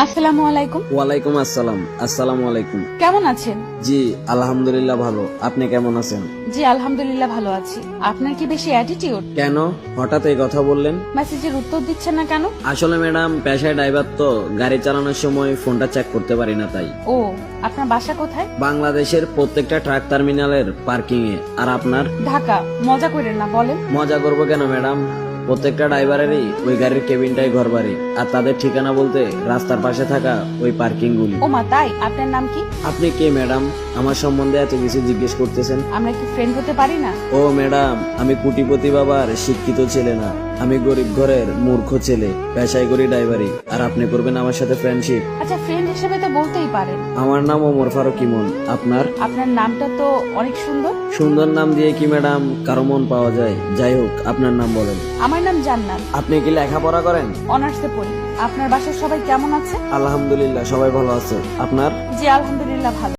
আসসালামু আলাইকুম। ওয়ালাইকুম আসসালাম। আসসালামু আলাইকুম। কেমন আছেন? জি আলহামদুলিল্লাহ ভালো। আপনি কেমন আছেন? জি আলহামদুলিল্লাহ ভালো আছি। আপনার কি বেশি অ্যাটিটিউড? কেন হঠাৎ এই কথা বললেন? মেসেজের উত্তর দিচ্ছেন না কেন? আসলে ম্যাডাম পেশায় ড্রাইভার তো গাড়ি চালানোর সময় ফোনটা চেক করতে পারি না তাই। ও, আপনার বাসা কোথায়? বাংলাদেশের প্রত্যেকটা ট্রাক টার্মিনালের পার্কিং এ। আর আপনার? ঢাকা। মজা করেন না, বলেন। মজা করবো কেন ম্যাডাম? প্রত্যেকটা ড্রাইভারেরই ওই গাড়ির কেবিনটাই ঘর বাড়ি, আর তাদের ঠিকানা বলতে রাস্তার পাশে থাকা ওই পার্কিং গুলি। ওমা তাই? আপনার নাম কি? আপনি কে ম্যাডাম? আমার সম্বন্ধে এত কিছু জিজ্ঞেস করতেছেন? আমরা কি ফ্রেন্ড হতে পারি না? ও ম্যাডাম, আমি কোটিপতি বাবার শিক্ষিত ছেলে না, আমি গরিব ঘরের মূর্খ ছেলে, পেশায় করি ড্রাইভারি। আর আপনি করবেন আমার সাথে ফ্রেন্ডশিপ? আচ্ছা, ফ্রেন্ড হিসেবে তো বলতেই পারেন। আমার নাম ওমর ফারুক ইমন। আপনার? আপনার নামটা তো অনেক সুন্দর। সুন্দর নাম দিয়ে কি ম্যাডাম কারো মন পাওয়া যায়? যাই হোক, আপনার নাম বলেন। আমার নাম জান্নাত। আপনি কি লেখাপড়া করেন? অনার্সে পড়ি। আপনার বাসার সবাই কেমন আছে? আলহামদুলিল্লাহ সবাই ভালো আছে। আপনার? জি আলহামদুলিল্লাহ ভালো।